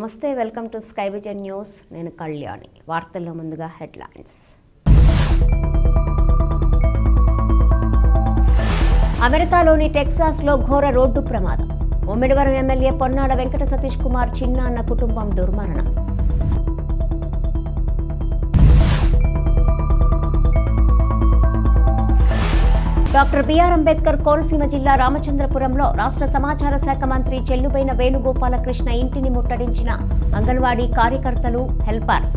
నమస్తే, welcome to sky vision news. నేను కళ్యాణి. వార్తల్లో ముందుగా హెడ్లైన్స్. అమెరికాలోని టెక్సాస్లో ఘోర రోడ్డు ప్రమాదం. ముమ్మిడివరం ఎమ్మెల్యే పొన్నాడ వెంకట సతీష్ కుమార్ చిన్నాన్న కుటుంబం దుర్మరణం. డాక్టర్ బిఆర్ అంబేద్కర్ కోనసీమ జిల్లా రామచంద్రపురంలో రాష్ట్ర సమాచార శాఖ మంత్రి చెల్లుబైన వేణుగోపాలకృష్ణ ఇంటిని ముట్టడించిన అంగన్వాడీ కార్యకర్తలు, హెల్పర్స్.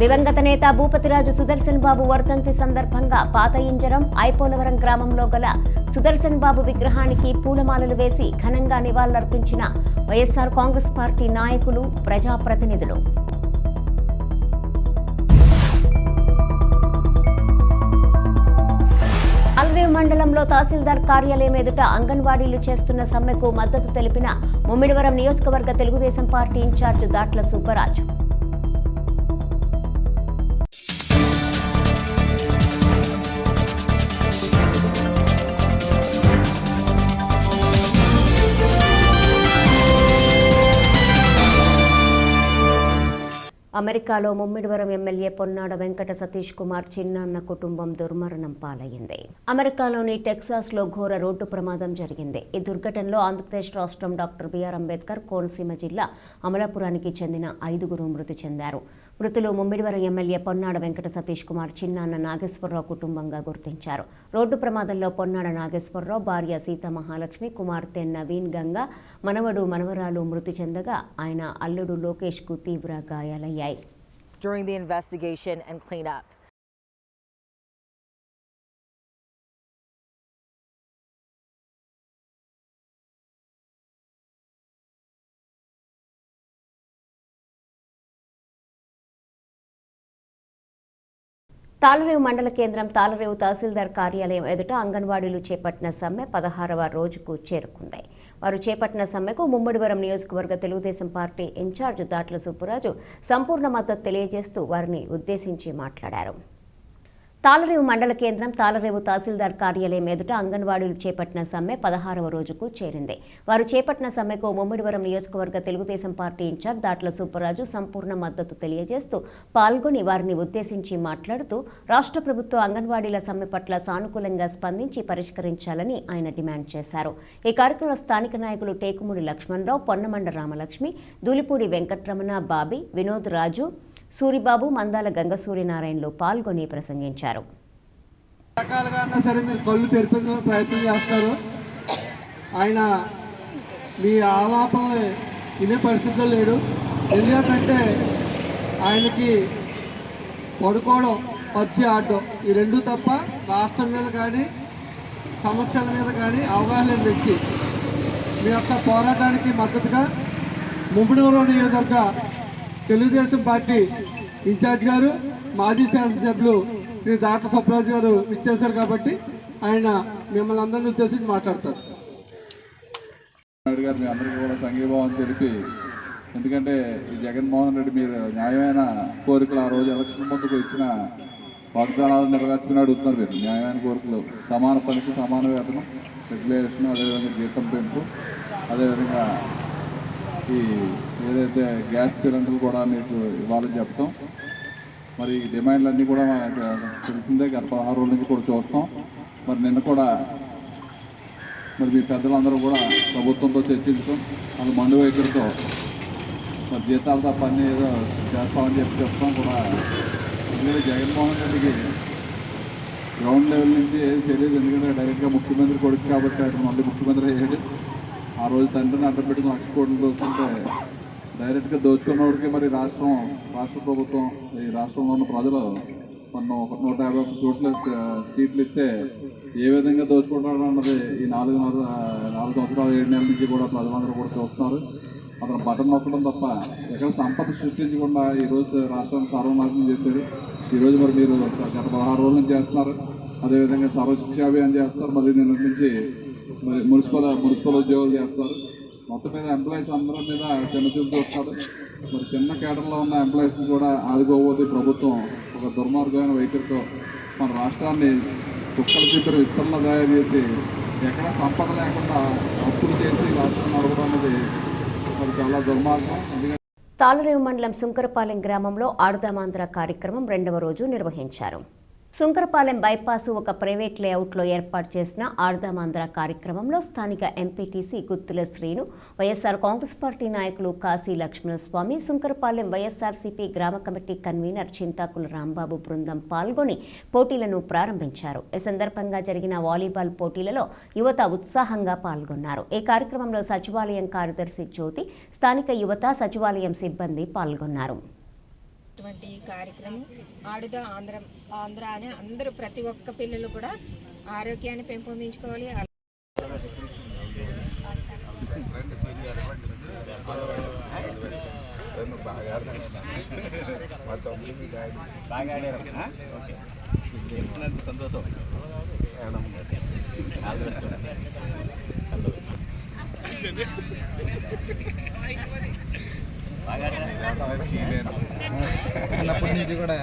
దివంగత నేత భూపతిరాజు సుదర్శన్ బాబు వర్ధంతి సందర్భంగా పాత ఇంజరం ఐపోలవరం గ్రామంలో గల సుదర్శన్ బాబు విగ్రహానికి పూలమాలలు వేసి ఘనంగా నివాళులర్పించిన వైఎస్ఆర్ కాంగ్రెస్ పార్టీ నాయకులు, ప్రజాప్రతినిధులు. తాళ్లరేవు మండలంలో తహసీల్దార్ కార్యాలయం ఎదుట అంగన్వాడీలు చేస్తున్న సమ్మెకు మద్దతు తెలిపిన ముమ్మిడివరం నియోజకవర్గ తెలుగుదేశం పార్టీ ఇన్ఛార్జ్ దాట్ల సుబ్బరాజు. అమెరికాలో ముమ్మిడివరం ఎమ్మెల్యే పొన్నాడ వెంకట సతీష్ కుమార్ చిన్నాన్న కుటుంబం దుర్మరణం పాలయ్యింది. అమెరికాలోని టెక్సాస్లో ఘోర రోడ్డు ప్రమాదం జరిగింది. ఈ దుర్ఘటనలో ఆంధ్రప్రదేశ్ రాష్ట్రం డాక్టర్ బిఆర్ అంబేద్కర్ కోనసీమ జిల్లా అమలాపురానికి చెందిన 5 మృతి చెందారు. మృతులు ముమ్మిడివరం ఎమ్మెల్యే పొన్నాడ వెంకట సతీష్ కుమార్ చిన్నాన్న నాగేశ్వరరావు కుటుంబంగా గుర్తించారు. రోడ్డు ప్రమాదంలో పొన్నాడ నాగేశ్వరరావు భార్య సీతామహాలక్ష్మి, కుమార్తె నవీన్ గంగా, మనవడు మనవరాలు మృతి చెందగా ఆయన అల్లుడు లోకేష్ కు తీవ్ర గాయాలయ్యాయి. During the investigation and cleanup. Thallarevu మండల కేంద్రం తాళ్లరేవు తహసీల్దార్ కార్యాలయం ఎదుట అంగన్వాడీలు చేపట్టిన సమ్మె 16వ రోజుకు చేరుకుంది. వారు చేపట్టిన సమ్మెకు ముమ్మిడివరం నియోజకవర్గ తెలుగుదేశం పార్టీ ఇన్ఛార్జ్ దాట్ల సుబ్బరాజు సంపూర్ణ మద్దతు తెలియజేస్తూ వారిని ఉద్దేశించి మాట్లాడారు. తాళ్లరేవు మండల కేంద్రం తాళ్లరేవు తహసీల్దార్ కార్యాలయం ఎదుట అంగన్వాడీలు చేపట్టిన సమ్మె 16వ రోజుకు చేరింది. వారు చేపట్టిన సమ్మెకు ముమ్మిడివరం నియోజకవర్గ తెలుగుదేశం పార్టీ ఇన్ఛార్జ్ దాట్ల సుబ్బరాజు సంపూర్ణ మద్దతు తెలియజేస్తూ పాల్గొని వారిని ఉద్దేశించి మాట్లాడుతూ రాష్ట్ర ప్రభుత్వం అంగన్వాడీల సమ్మె పట్ల సానుకూలంగా స్పందించి పరిష్కరించాలని ఆయన డిమాండ్ చేశారు. ఈ కార్యక్రమంలో స్థానిక నాయకులు టేకుమూడి లక్ష్మణరావు, పొన్నమండ రామలక్ష్మి, దూలిపూడి వెంకట్రమణ, బాబీ, వినోద్ రాజు, సూరిబాబు, మందాల గంగ సూర్యనారాయణలు పాల్గొని ప్రసంగించారు. సరే మీరు కళ్ళు తెరిపే ప్రయత్నం చేస్తారు. ఆయన మీ ఆలాపనలు వినే పరిస్థితుల్లో లేడు. ఎందుకంటే ఆయనకి పడుకోవడం, పబ్జి ఆడడం ఈ రెండు తప్ప రాష్ట్రం మీద కానీ సమస్యల మీద కానీ అవగాహన లేని వ్యక్తి. మీ యొక్క పోరాటానికి మద్దతుగా ముమ్మిడివరం నియోజకవర్గ తెలుగుదేశం పార్టీ ఇన్ఛార్జ్ గారు, మాజీ శాసనసభ్యులు శ్రీ దాట్ల సుబ్బరాజు గారు ఇచ్చేశారు కాబట్టి ఆయన మిమ్మల్ని అందరినీ ఉద్దేశించి మాట్లాడతారు. గారు మీ అందరికీ కూడా సంఘీభావం తెలిపి, ఎందుకంటే ఈ జగన్మోహన్ రెడ్డి మీరు న్యాయమైన కోరికలు ఆ రోజు ఎలక్షన్ ముందుకు ఇచ్చిన వాగ్దానాలు నెరవేర్చుకుని అడుగుతున్నారు. మీరు న్యాయమైన కోరికలు, సమాన పనికి సమాన వేతనం, రెగ్యులేషన్, అదేవిధంగా జీతం పెంపు, అదేవిధంగా ఈ ఏదైతే గ్యాస్ సిలిండర్లు కూడా మీకు ఇవ్వాలని చెప్తాం. మరి ఈ డిమాండ్లన్నీ కూడా తెలిసిందే, గత 16 రోజుల నుంచి కూడా చూస్తాం. మరి నిన్న కూడా మరి మీ పెద్దలందరూ కూడా ప్రభుత్వంతో చర్చించడం, అది మండు వైఖరితో మరి జీతాలు తప్ప అన్నీ ఏదో చేస్తామని చెప్తాం కూడా. ఎందుకంటే జగన్మోహన్ రెడ్డికి గ్రౌండ్ లెవెల్ నుంచి ఏది తెలియదు. ఎందుకంటే డైరెక్ట్గా ముఖ్యమంత్రి కొడుకు కాబట్టి అక్కడ మళ్ళీ ముఖ్యమంత్రి అయ్యాడు. ఆ రోజు తండ్రిని అడ్డం పెట్టుకుని 1,00,000 కోట్లు దోచుకుంటే డైరెక్ట్గా దోచుకున్నవాడికి మరి రాష్ట్ర ప్రభుత్వం, ఈ రాష్ట్రంలో ఉన్న ప్రజలు మన 151 సీట్లు ఇస్తే ఏ విధంగా దోచుకుంటాడు అన్నది ఈ 4 సంవత్సరాలు 7 నెలల నుంచి కూడా ప్రజలందరూ కూడా చూస్తున్నారు. అతను బటన్ నొక్కడం తప్ప ఎక్కడ సంపద సృష్టించకుండా ఈరోజు రాష్ట్రాన్ని సర్వనాశనం చేశాడు. ఈరోజు మరి మీరు గత 16 రోజుల నుంచి చేస్తున్నారు. అదేవిధంగా సర్వశిక్షా అభియాన్ చేస్తారు. మళ్ళీ నిన్న నుంచి మరి మున్సిపల్ ఉద్యోగాలు చేస్తారు. మొత్తం మీద ఎంప్లాయీస్ అందరి మీద చిన్న చూపు చూస్తారు. మరి చిన్న కేటర్లో ఉన్న ఎంప్లాయీస్ని కూడా ఆదుకోబోతే ప్రభుత్వం ఒక దుర్మార్గమైన వైఖరితో మన రాష్ట్రాన్ని కుక్కల చిత్ర విస్తరణ తయారు చేసి ఎక్కడ సంపద లేకుండా అప్పులు చేసి రాష్ట్రం నడవడం అనేది మరి చాలా దుర్మార్గం. ఎందుకంటే తాళరేవు మండలం సుంకరపాలెం గ్రామంలో ఆడుదామాంధ్ర కార్యక్రమం 2వ రోజు నిర్వహించారు. సుంకరపాలెం బైపాసు ఒక ప్రైవేట్ లేఅవుట్లో ఏర్పాటు చేసిన ఆడుదామాంధ్ర కార్యక్రమంలో స్థానిక ఎంపీటీసీ గుత్తుల శ్రీను, వైఎస్ఆర్ కాంగ్రెస్ పార్టీ నాయకులు కాశీ లక్ష్మణస్వామి, సుంకరపాలెం వైఎస్ఆర్సీపీ గ్రామ కమిటీ కన్వీనర్ చింతాకుల రాంబాబు బృందం పాల్గొని పోటీలను ప్రారంభించారు. ఈ సందర్భంగా జరిగిన వాలీబాల్ పోటీలలో యువత ఉత్సాహంగా పాల్గొన్నారు. ఈ కార్యక్రమంలో సచివాలయం కార్యదర్శి జ్యోతి, స్థానిక యువత, సచివాలయం సిబ్బంది పాల్గొన్నారు. ఇటువంటి కార్యక్రమం ఆడుదా ఆంధ్ర అని అందరూ ప్రతి ఒక్క పిల్లలు కూడా ఆరోగ్యాన్ని పెంపొందించుకోవాలి. సంతోషం. చిన్నప్పటి నుంచి కూడా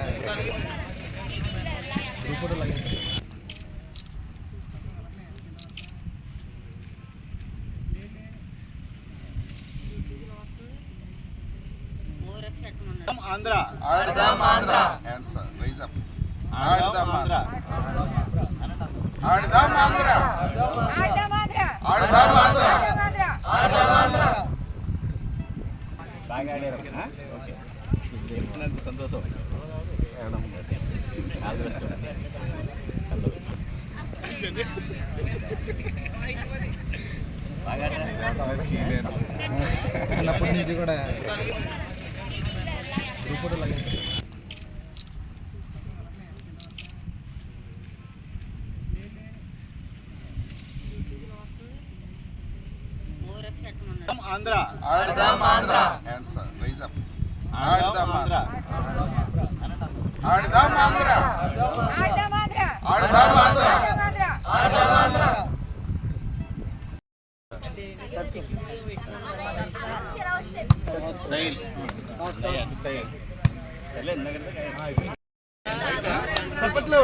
ఆంధ్ర ఆడదాం ఆంధ్ర హ్యాండ్స్ రైజ్ అప్ ఆడదాం ఆంధ్ర ఆడదాం ఆంధ్ర ఆడదాం ఆంధ్ర ఆడదాం ఆంధ్ర ఆడదాం ఆంధ్ర బాగా ఆడారు. ఓకే, తెలిసినంత సంతోషం. చిన్నప్పటి నుంచి కూడా ఆంధ్ర ఆడదాం ఆంధ్ర హ్యాండ్స్ రైజ్ అప్ ఆడదాం ఆంధ్ర ఆడదాం ఆంధ్ర ఆడదాం ఆంధ్ర ఆడదాం ఆంధ్ర ఆడదాం ఆంధ్ర చప్పట్లు.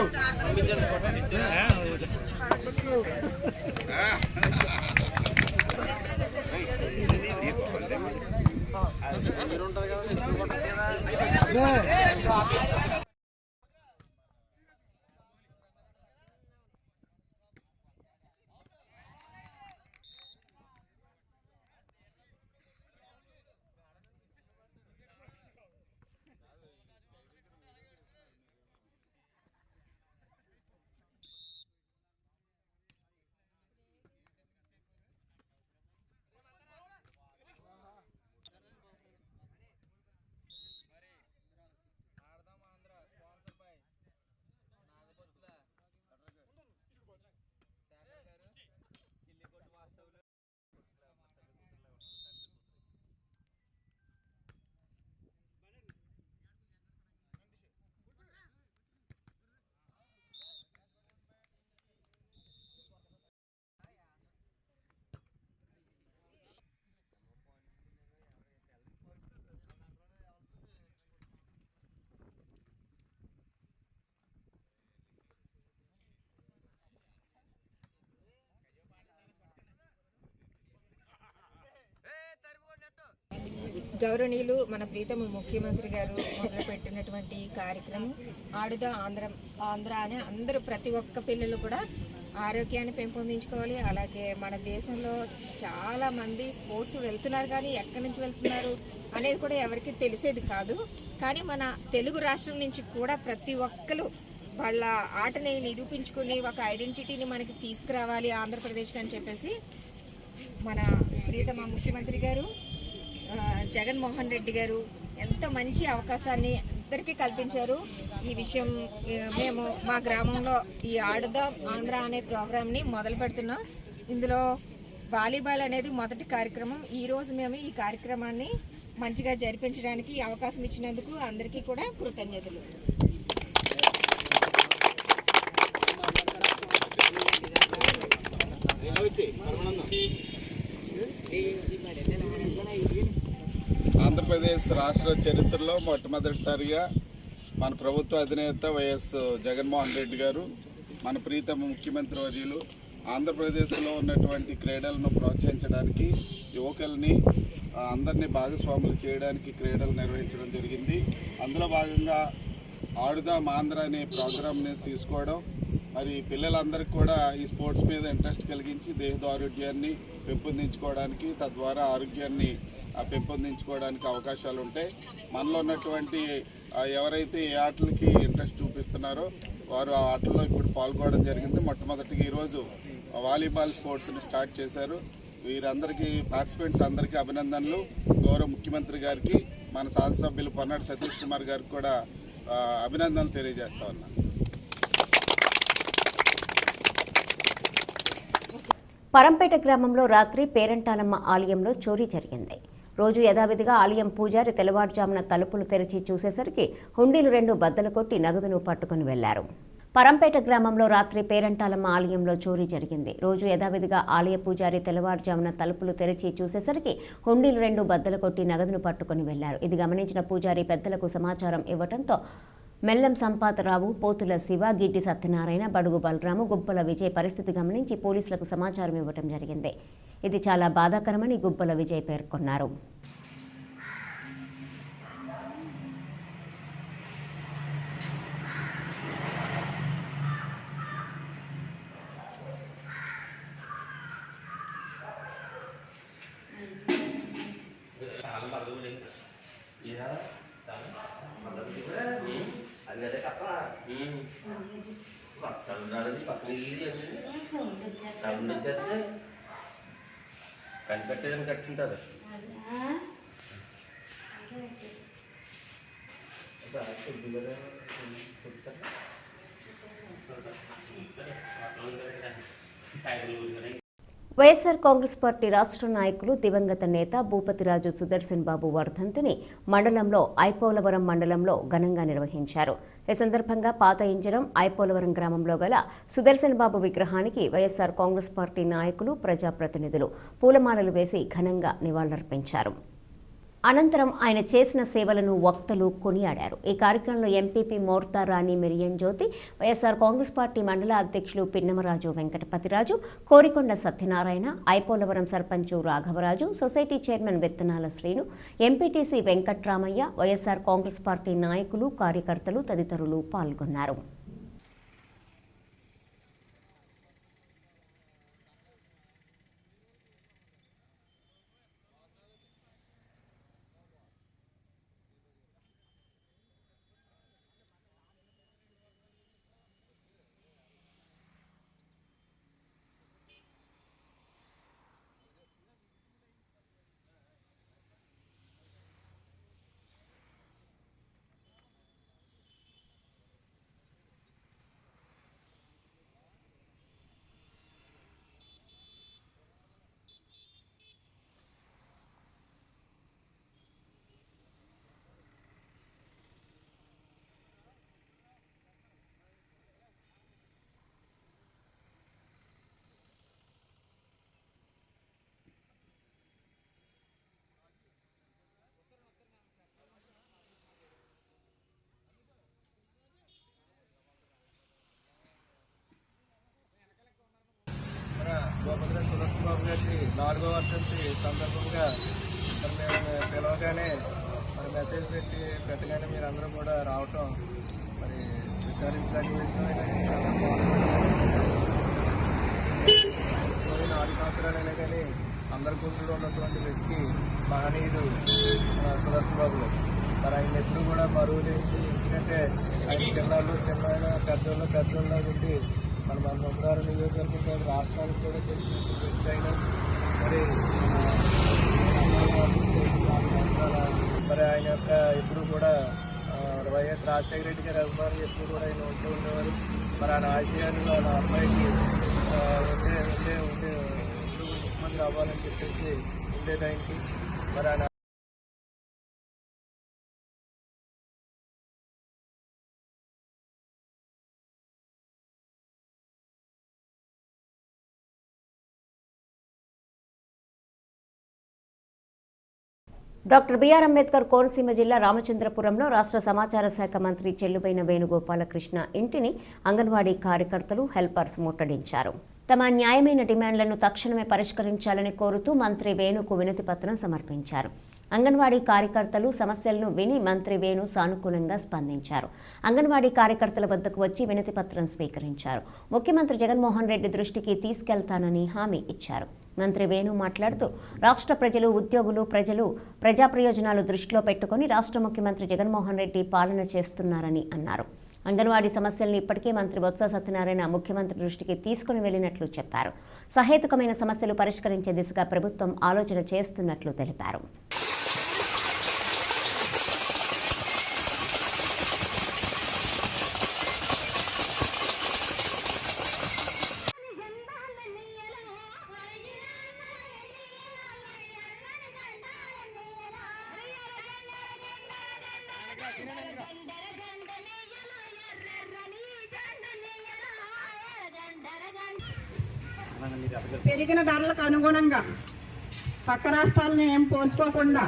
గౌరవనీయులు మన ప్రీతమ ముఖ్యమంత్రి గారు మొదలుపెట్టినటువంటి కార్యక్రమం ఆడుదా ఆంధ్ర అని అందరూ ప్రతి ఒక్క పిల్లలు కూడా ఆరోగ్యాన్ని పెంపొందించుకోవాలి. అలాగే మన దేశంలో చాలామంది స్పోర్ట్స్ వెళ్తున్నారు, కానీ ఎక్కడి నుంచి వెళ్తున్నారు అనేది కూడా ఎవరికి తెలిసేది కాదు. కానీ మన తెలుగు రాష్ట్రం నుంచి కూడా ప్రతి ఒక్కరు వాళ్ళ ఆటని నిరూపించుకుని ఒక ఐడెంటిటీని మనకి తీసుకురావాలి ఆంధ్రప్రదేశ్కి అని చెప్పేసి మన ప్రీతమ ముఖ్యమంత్రి గారు జగన్మోహన్ రెడ్డి గారు ఎంతో మంచి అవకాశాన్ని అందరికీ కల్పించారు. ఈ విషయం మేము మా గ్రామంలో ఈ ఆడుదాం ఆంధ్ర అనే ప్రోగ్రామ్ని మొదలు పెడుతున్నాం. ఇందులో వాలీబాల్ అనేది మొదటి కార్యక్రమం. ఈరోజు మేము ఈ కార్యక్రమాన్ని మంచిగా జరిపించడానికి అవకాశం ఇచ్చినందుకు అందరికీ కూడా కృతజ్ఞతలు. ఆంధ్రప్రదేశ్ రాష్ట్ర చరిత్రలో మొట్టమొదటిసారిగా మన ప్రభుత్వ అధినేత వైఎస్ జగన్మోహన్ రెడ్డి గారు, మన ప్రీతమ ముఖ్యమంత్రి వర్యులు ఆంధ్రప్రదేశ్లో ఉన్నటువంటి క్రీడలను ప్రోత్సహించడానికి యువకుల్ని అందరినీ భాగస్వాములు చేయడానికి క్రీడలు నిర్వహించడం జరిగింది. అందులో భాగంగా ఆడుదాం ఆంధ్ర అనే ప్రోగ్రామ్ని తీసుకోవడం, మరి పిల్లలందరికీ కూడా ఈ స్పోర్ట్స్ మీద ఇంట్రెస్ట్ కలిగించి దేహదారుఢ్యాన్ని పెంపొందించుకోవడానికి, తద్వారా ఆరోగ్యాన్ని పెంపొందించుకోవడానికి అవకాశాలు ఉంటాయి. మనలో ఉన్నటువంటి ఎవరైతే ఏ ఆటలకి ఇంట్రెస్ట్ చూపిస్తున్నారో వారు ఆ ఆటల్లో ఇప్పుడు పాల్గొనడం జరిగింది. మొట్టమొదటిగా ఈరోజు వాలీబాల్ స్పోర్ట్స్ని స్టార్ట్ చేశారు. వీరందరికీ పార్టిసిపెంట్స్ అందరికీ అభినందనలు. గౌరవ ముఖ్యమంత్రి గారికి, మన శాసనసభ్యులు పొన్నాడు సతీష్ కుమార్ గారికి కూడా అభినందనలు తెలియజేస్తా ఉన్నా. పరంపేట గ్రామంలో రాత్రి పేరంటాలమ్మ ఆలయంలో చోరీ జరిగింది. రోజు యథావిధిగా ఆలయం పూజారి తెల్లవారుజామున తలుపులు తెరిచి చూసేసరికి హుండీలు 2 బద్దలు కొట్టి నగదును పట్టుకుని వెళ్లారు. పరంపేట గ్రామంలో రాత్రి పేరంటాలమ్మ ఆలయంలో చోరీ జరిగింది. రోజు యథావిధిగా ఆలయ పూజారి తెల్లవారుజామున తలుపులు తెరిచి చూసేసరికి హుండీలు 2 బద్దలు కొట్టి నగదును పట్టుకుని వెళ్లారు. ఇది గమనించిన పూజారి పెద్దలకు సమాచారం ఇవ్వడంతో మెల్లం సంపాతరావు, పోతుల శివ, గిడ్డి సత్యనారాయణ, బడుగు బలరాము, గుబ్బల విజయ్ పరిస్థితి గమనించి పోలీసులకు సమాచారం ఇవ్వడం జరిగింది. ఇది చాలా బాధాకరమని గుబ్బల విజయ్ పేర్కొన్నారు. కనిపెట్టేదని కట్టుంటారు. వైఎస్ఆర్ కాంగ్రెస్ పార్టీ రాష్ట్ర నాయకులు దివంగత నేత భూపతిరాజు సుదర్శన్ బాబు వర్ధంతిని మండలంలో ఐపోలవరం మండలంలో ఘనంగా నిర్వహించారు. ఈ సందర్భంగా పాత ఇంజరం ఐపోలవరం గ్రామంలో గల సుదర్శన్ బాబు విగ్రహానికి వైఎస్ఆర్ కాంగ్రెస్ పార్టీ నాయకులు, ప్రజాప్రతినిధులు పూలమాలలు వేసి ఘనంగా నివాళులర్పించారు. అనంతరం ఆయన చేసిన సేవలను వక్తలు కొనియాడారు. ఈ కార్యక్రమంలో ఎంపీపీ మోర్తా రాణి మిరియన్ జ్యోతి, వైఎస్ఆర్ కాంగ్రెస్ పార్టీ మండల అధ్యక్షులు పిన్నమరాజు వెంకటపతిరాజు, కోరికొండ సత్యనారాయణ, ఐపోలవరం సర్పంచు రాఘవరాజు, సొసైటీ చైర్మన్ విత్తనాల శ్రీను, ఎంపీటీసీ వెంకట్రామయ్య, వైఎస్ఆర్ కాంగ్రెస్ పార్టీ నాయకులు, కార్యకర్తలు తదితరులు పాల్గొన్నారు. సుదర్శన్ బాబు గారి 4వ వర్ధంతి సందర్భంగా మేము పిలవగానే మరి మెసేజ్ పెట్టగానే మీరు అందరూ కూడా రావటం మరి విచారించడానికి చాలా బాగుంది. 4 సంవత్సరాలైనా కానీ అందరి గుండెలో ఉన్నటువంటి వ్యక్తి మహనీయుడు సుదర్శన్ బాబు గారు. మరి ఆయన ఎప్పుడు కూడా బరువు లేని, ఎందుకంటే ఆయన చిన్న పెద్దోళ్ళ ఉండి మన 96 నియోజకవర్గం రాష్ట్రానికి కూడా తెలిసినట్టు వ్యక్తి అయినా మరి ఆయన యొక్క ఎప్పుడు కూడా వైఎస్ రాజశేఖర రెడ్డి గారి అభిమానులు ఎప్పుడు కూడా ఆయన ఉంటూ ఉండేవారు. మరి ఆయన ఆశయాలు వాళ్ళ అబ్బాయికి ఎప్పుడు ముఖ్యమంత్రి అవ్వాలని చెప్పేసి ఉండేది ఆయనకి. మరి ఆయన డాక్టర్ బిఆర్ అంబేద్కర్ కోనసీమ జిల్లా రామచంద్రపురంలో రాష్ట్ర సమాచార శాఖ మంత్రి చెల్లుబైన వేణుగోపాలకృష్ణ ఇంటిని అంగన్వాడీ కార్యకర్తలు, హెల్పర్స్ ముట్టడించారు. తమ న్యాయమైన డిమాండ్లను తక్షణమే పరిష్కరించాలని కోరుతూ మంత్రి వేణుకు వినతిపత్రం సమర్పించారు. అంగన్వాడీ కార్యకర్తలు సమస్యలను విని మంత్రి వేణు సానుకూలంగా స్పందించారు. అంగన్వాడీ కార్యకర్తల వద్దకు వచ్చి వినతిపత్రం స్వీకరించారు. ముఖ్యమంత్రి జగన్మోహన్ రెడ్డి దృష్టికి తీసుకెళ్తానని హామీ ఇచ్చారు. మంత్రి వేణు మాట్లాడుతూ రాష్ట్ర ప్రజలు, ఉద్యోగులు, ప్రజా ప్రయోజనాలు దృష్టిలో పెట్టుకుని రాష్ట్ర ముఖ్యమంత్రి జగన్మోహన్ రెడ్డి పాలన చేస్తున్నారని అన్నారు. అంగన్వాడీ సమస్యలను ఇప్పటికే మంత్రి బొత్స సత్యనారాయణ ముఖ్యమంత్రి దృష్టికి తీసుకుని వెళ్లినట్లు చెప్పారు. సహేతుకమైన సమస్యలు పరిష్కరించే దిశగా ప్రభుత్వం ఆలోచన చేస్తున్నట్లు తెలిపారు. పెరిగిన ధరలకు అనుగుణంగా పక్క రాష్ట్రాలను ఏం పోల్చుకోకుండా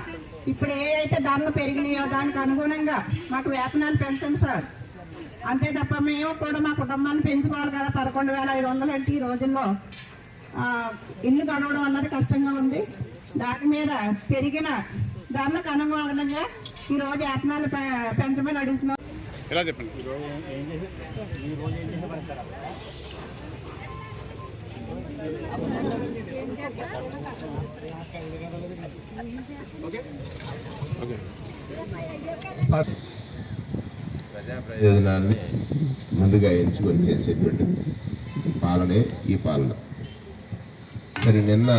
ఇప్పుడు ఏ అయితే ధరలు పెరిగినాయో దానికి అనుగుణంగా మాకు వేతనాలు పెంచండి సార్. అంతే తప్ప మేము కూడా మా కుటుంబాన్ని పెంచుకోవాలి కదా. 11,500 అంటే ఈ రోజుల్లో ఇల్లు గడవడం అన్నది కష్టంగా ఉంది. దాని మీద పెరిగిన ధరలకు అనుగుణంగా ఈరోజు వేతనాలు పెంచమని అడుగుతున్నాం. ఇలా చెప్పండి. ప్రజా ప్రయోజనాన్ని ముందుగా ఎంచుకొని చేసేటువంటి పాలనే ఈ పాలన. మరి నిన్న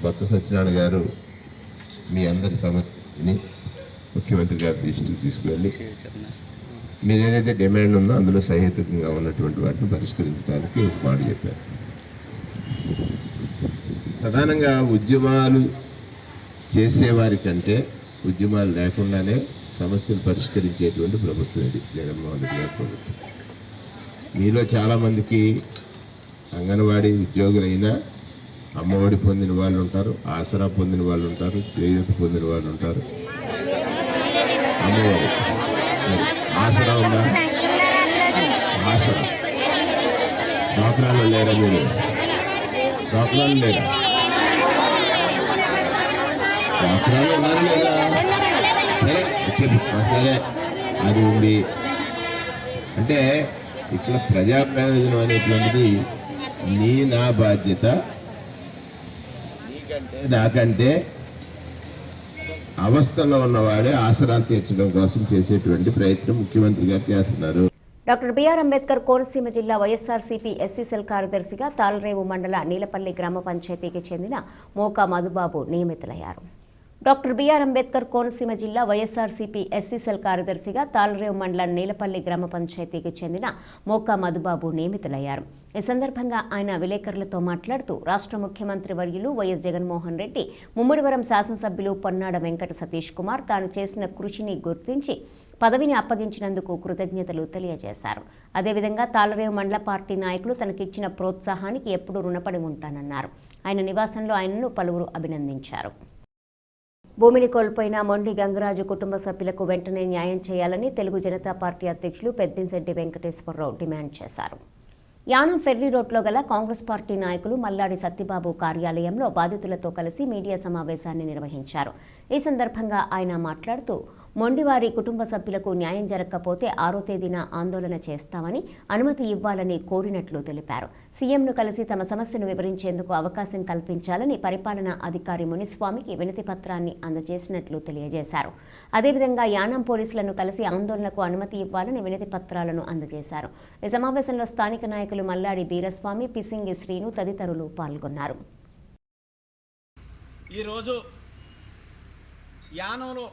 బొత్స సత్యనారాయణ గారు మీ అందరి సమస్యని ముఖ్యమంత్రి గారి దృష్టికి తీసుకువెళ్ళి మీరు ఏదైతే డిమాండ్ ఉందో అందులో సహేతుకంగా ఉన్నటువంటి వాటిని పరిష్కరించడానికి ఒక మాట చెప్పారు. ప్రధానంగా ఉద్యమాలు చేసేవారి కంటే ఉద్యమాలు లేకుండానే సమస్యలు పరిష్కరించేటువంటి ప్రభుత్వం ఇది జగన్మోహన్ రెడ్డి గారి ప్రభుత్వం. మీలో చాలామందికి అంగన్వాడీ ఉద్యోగులైనా అమ్మఒడి పొందిన వాళ్ళు ఉంటారు, ఆసరా పొందిన వాళ్ళు ఉంటారు, చేయూత పొందిన వాళ్ళు ఉంటారు. అమ్మఒడి ఆసరా ఉందా? ఆసరా డాక్టర్లు లేరా? మీరు డాక్టర్లు లేరా? డాక్టర్లు ఉన్నారు లేదా? సరే చెప్పు. సరే అది ఉంది అంటే ఇక్కడ ప్రజా ప్రయోజనం అనేటువంటిది నా బాధ్యత. నీకంటే నాకంటే అవస్థలో ఉన్నవాడే ఆసరా తీర్చడం కోసం చేసేటువంటి ప్రయత్నం ముఖ్యమంత్రి గారు చేస్తున్నారు. డాక్టర్ బిఆర్ అంబేద్కర్ కోనసీమ జిల్లా వైఎస్ఆర్సీపీ ఎస్సీ సెల్ కార్యదర్శిగా తాళ్లరేవు మండల నీలపల్లి గ్రామ పంచాయతీకి చెందిన మోకా మధుబాబు నియమితులయ్యారు. డాక్టర్ బిఆర్ అంబేద్కర్ కోనసీమ జిల్లా వైఎస్ఆర్సీపీ ఎస్సీ సెల్ కార్యదర్శిగా తాళ్లరేవు మండలం నీలపల్లి గ్రామ పంచాయతీకి చెందిన మోకా మధుబాబు నియమితులయ్యారు. ఈ సందర్భంగా ఆయన విలేకరులతో మాట్లాడుతూ రాష్ట్ర ముఖ్యమంత్రి వర్యులు వైఎస్ జగన్మోహన్ రెడ్డి, ముమ్మడివరం శాసనసభ్యులు పొన్నాడ వెంకట సతీష్ కుమార్ తాను చేసిన కృషిని గుర్తించి పదవిని అప్పగించినందుకు కృతజ్ఞతలు తెలియజేశారు. అదేవిధంగా తాళ్లరేవు మండల పార్టీ నాయకులు తనకిచ్చిన ప్రోత్సాహానికి ఎప్పుడూ రుణపడి ఉంటానన్నారు. ఆయన నివాసంలో ఆయనను పలువురు అభినందించారు. భూమిని కోల్పోయిన మొండి గంగరాజు కుటుంబ సభ్యులకు వెంటనే న్యాయం చేయాలని తెలుగు జనతా పార్టీ అధ్యక్షులు పెద్దింశెట్టి వెంకటేశ్వరరావు డిమాండ్ చేశారు. యానం ఫెర్రీ రోడ్లో గల కాంగ్రెస్ పార్టీ నాయకులు మల్లాడి సత్యబాబు కార్యాలయంలో బాధితులతో కలిసి మీడియా సమావేశాన్ని నిర్వహించారు. ఈ సందర్భంగా ఆయన మాట్లాడుతూ మొండివారి కుటుంబ సభ్యులకు న్యాయం జరగకపోతే 6వ తేదీన ఆందోళన చేస్తామని, అనుమతి ఇవ్వాలని కోరినట్లు తెలిపారు. సీఎంను కలిసి తమ సమస్యను వివరించేందుకు అవకాశం కల్పించాలని పరిపాలనా అధికారి మునిస్వామికి వినతి పత్రాన్ని అందజేసినట్లు తెలియజేశారు. అదేవిధంగా యానం పోలీసులను కలిసి ఆందోళనకు అనుమతి ఇవ్వాలని వినతి పత్రాలను అందజేశారు. ఈ సమావేశంలో స్థానిక నాయకులు మల్లాడి వీరస్వామి, పిసింగి శ్రీను తదితరులు పాల్గొన్నారు. ఈరోజు యానంలో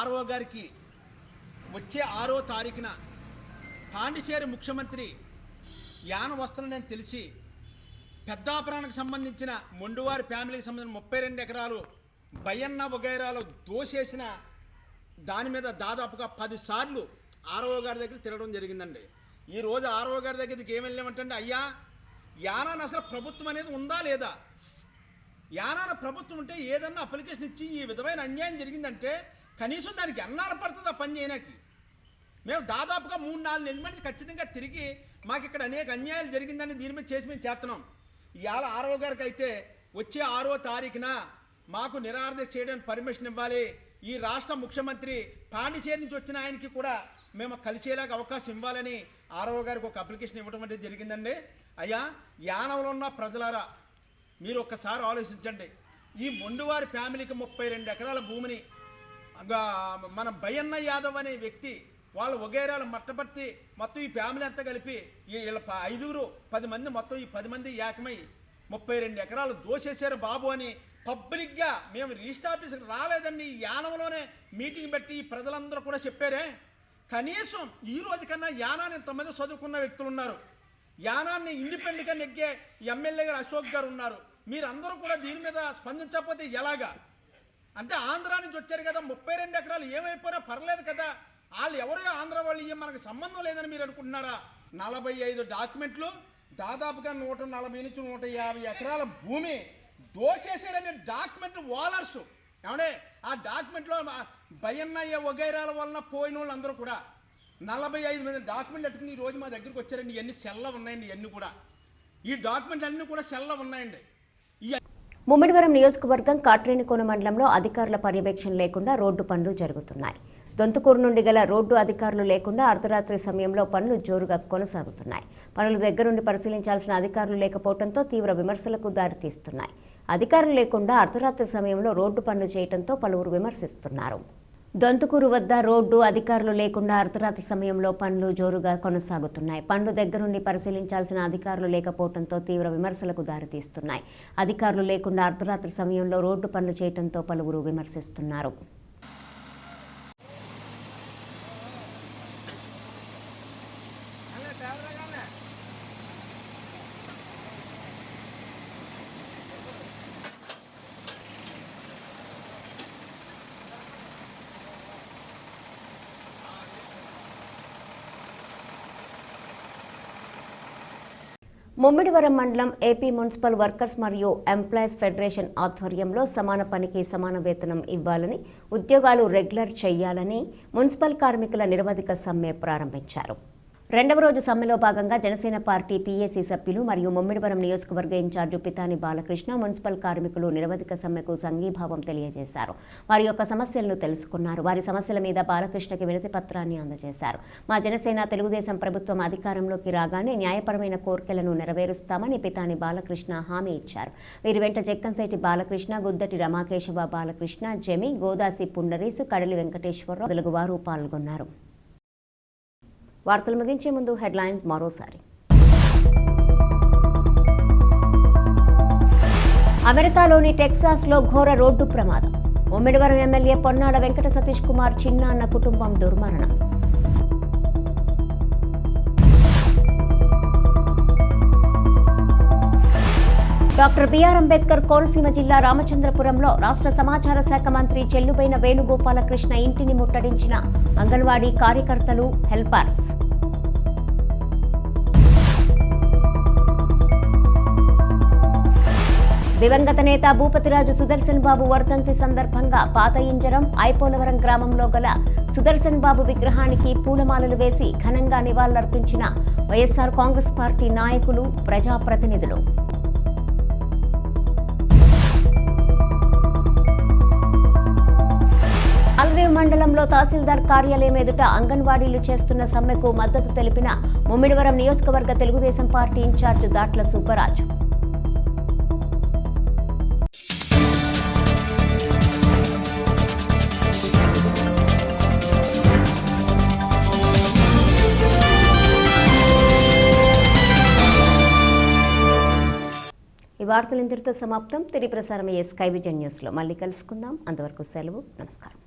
ఆర్ఓ గారికి వచ్చే 6వ తారీఖున పాండిచేరి ముఖ్యమంత్రి యానం వస్తానని తెలిసి పెద్దాపురానికి సంబంధించిన మొండువారి ఫ్యామిలీకి సంబంధించిన 32 ఎకరాలు బయ్యన్న వగైరాలు దోసేసిన దాని మీద దాదాపుగా 10 సార్లు ఆర్ఓ గారి దగ్గర తిరగడం జరిగిందండి. ఈరోజు ఆర్ఓ గారి దగ్గరికి ఏమి వెళ్ళామంటే, అయ్యా యానాన అసలు ప్రభుత్వం అనేది ఉందా లేదా? యానాన ప్రభుత్వం ఉంటే ఏదన్నా అప్లికేషన్ ఇచ్చి ఈ విధమైన అన్యాయం జరిగిందంటే కనీసం దానికి ఎన్నాళ్ళు పడుతుంది ఆ పని చేయడానికి? మేము దాదాపుగా 3-4 నెలల నుంచి ఖచ్చితంగా తిరిగి మాకు ఇక్కడ అనేక అన్యాయాలు జరిగిందని దీని మీద చేసి మేము చేస్తున్నాం. ఇవాళ ఆర్ఓ గారికి అయితే వచ్చే 6వ తారీఖున మాకు నిరాహార చేయడానికి పర్మిషన్ ఇవ్వాలి. ఈ రాష్ట్ర ముఖ్యమంత్రి పాండిచేరి నుంచి వచ్చిన ఆయనకి కూడా మేము కలిసేలాగా అవకాశం ఇవ్వాలని ఆర్ఓ గారికి ఒక అప్లికేషన్ ఇవ్వడం అనేది జరిగిందండి. అయ్యా, యానంలో ఉన్న ప్రజలారా మీరు ఒక్కసారి ఆలోచించండి. ఈ మొండువారి ఫ్యామిలీకి 32 ఎకరాల భూమిని మన భయన్న యాదవ్ అనే వ్యక్తి వాళ్ళు వగైరాలు మట్టపర్తి మొత్తం ఈ ఫ్యామిలీ అంతా కలిపి వీళ్ళ 5-10 మంది మొత్తం ఈ 10 మంది ఏకమై 32 ఎకరాలు దోసేశారు బాబు అని పబ్లిక్గా మేము రిజిస్టర్ ఆఫీస్కి రాలేదండి, యానంలోనే మీటింగ్ పెట్టి ఈ ప్రజలందరూ కూడా చెప్పారే. కనీసం ఈ రోజు కన్నా యానాన్ని ఇంతమంది చదువుకున్న వ్యక్తులు ఉన్నారు, యానాన్ని ఇండిపెండెంట్గా నెగ్గే ఎమ్మెల్యే గారు అశోక్ గారు ఉన్నారు. మీరందరూ కూడా దీని మీద స్పందించకపోతే ఎలాగా? అంటే ఆంధ్ర నుంచి వచ్చారు కదా, 32 ఎకరాలు ఏమైపోయినా పర్లేదు కదా, వాళ్ళు ఎవరో ఆంధ్ర వాళ్ళు మనకు సంబంధం లేదని మీరు అనుకుంటున్నారా? 45 డాక్యుమెంట్లు, దాదాపుగా 140 నుంచి 150 ఎకరాల భూమి దోచేసారనే డాక్యుమెంట్లు ఓనర్సు ఏమంటే ఆ డాక్యుమెంట్లో భయన్నయ్య వగైరాల వలన పోయిన వాళ్ళు అందరూ కూడా 45 మంది డాక్యుమెంట్లు పెట్టుకుని ఈ రోజు మా దగ్గరికి వచ్చారండి. ఇవన్నీ సెల్ల ఉన్నాయండి, ఇవన్నీ కూడా ఈ డాక్యుమెంట్లు అన్నీ కూడా సెల్ల ఉన్నాయండి. ముమ్మిడివరం నియోజకవర్గం కాట్రేనికోన మండలంలో అధికారుల పర్యవేక్షణ లేకుండా రోడ్డు పనులు జరుగుతున్నాయి. దొంతుకూరు నుండి గల రోడ్డు అధికారులు లేకుండా అర్ధరాత్రి సమయంలో పనులు జోరుగా కొనసాగుతున్నాయి. పనులు దగ్గరుండి పరిశీలించాల్సిన అధికారులు లేకపోవడంతో తీవ్ర విమర్శలకు దారితీస్తున్నాయి. అధికారులు లేకుండా అర్ధరాత్రి సమయంలో రోడ్డు పనులు చేయడంతో పలువురు విమర్శిస్తున్నారు. దొంతుకూరు వద్ద రోడ్డు అధికారులు లేకుండా అర్ధరాత్రి సమయంలో పనులు జోరుగా కొనసాగుతున్నాయి. పనులు దగ్గరుండి పరిశీలించాల్సిన అధికారులు లేకపోవడంతో తీవ్ర విమర్శలకు దారితీస్తున్నాయి. అధికారులు లేకుండా అర్ధరాత్రి సమయంలో రోడ్డు పనులు చేయడంతో పలువురు విమర్శిస్తున్నారు. ముమ్మిడివరం మండలం ఏపీ మున్సిపల్ వర్కర్స్ మరియు ఎంప్లాయీస్ ఫెడరేషన్ ఆధ్వర్యంలో సమాన పనికి సమాన వేతనం ఇవ్వాలని, ఉద్యోగాలు రెగ్యులర్ చేయాలని మున్సిపల్ కార్మికుల నిరవధిక సమ్మె ప్రారంభించారు. రెండవ రోజు సమ్మెలో భాగంగా జనసేన పార్టీ పీఏసీ సభ్యులు మరియు ముమ్మిడివరం నియోజకవర్గ ఇన్ఛార్జి పితాని బాలకృష్ణ మున్సిపల్ కార్మికులు నిరవధిక సమ్మెకు సంఘీభావం తెలియజేశారు. వారి యొక్క సమస్యలను తెలుసుకున్నారు. వారి సమస్యల మీద బాలకృష్ణకి వినతి పత్రాన్ని అందజేశారు. మా జనసేన తెలుగుదేశం ప్రభుత్వం అధికారంలోకి రాగానే న్యాయపరమైన కోర్కెలను నెరవేరుస్తామని పితాని బాలకృష్ణ హామీ ఇచ్చారు. వీరి వెంట జక్కన్శెట్టి బాలకృష్ణ, గుద్దటి రమాకేశవ బాలకృష్ణ, జమి, గోదాసి పుండరీసు, కడలి వెంకటేశ్వరరావు మొదలగు వారు పాల్గొన్నారు. వార్తలు ముగించే ముందు హెడ్లైన్స్ మరోసారి. అమెరికాలోని టెక్సాస్లో ఘోర రోడ్డు ప్రమాదం. ముమ్మిడివరం ఎమ్మెల్యే పొన్నాడ వెంకట సతీష్ కుమార్ చిన్నాన్న కుటుంబం దుర్మరణం. డాక్టర్ బిఆర్ అంబేద్కర్ కోనసీమ జిల్లా రామచంద్రపురంలో రాష్ట్ర సమాచార శాఖ మంత్రి చెల్లుబైన వేణుగోపాలకృష్ణ ఇంటిని ముట్టడించిన అంగన్వాడీ కార్యకర్తలు, హెల్పర్స్. దివంగత నేత భూపతిరాజు సుదర్శన్ బాబు వర్ధంతి సందర్భంగా పాత ఇంజరం ఐపోలవరం గ్రామంలో గల సుదర్శన్ బాబు విగ్రహానికి పూలమాలలు వేసి ఘనంగా నివాళులర్పించిన వైఎస్ఆర్ కాంగ్రెస్ పార్టీ నాయకులు, ప్రజాప్రతినిధులు. తాళ్లరేవు మండలంలో తహసీల్దార్ కార్యాలయం ఎదుట అంగన్వాడీలు చేస్తున్న సమ్మెకు మద్దతు తెలిపిన ముమ్మిడివరం నియోజకవర్గ తెలుగుదేశం పార్టీ ఇన్ఛార్జ్ దాట్ల సుబ్బరాజు. ఈ వార్తలు ఇంతటితో సమాప్తం. తిరిగి ప్రసారమయ్యే స్కై విజన్ న్యూస్లో మళ్ళీ కలుసుకుందాం. అంతవరకు సెలవు. నమస్కారం.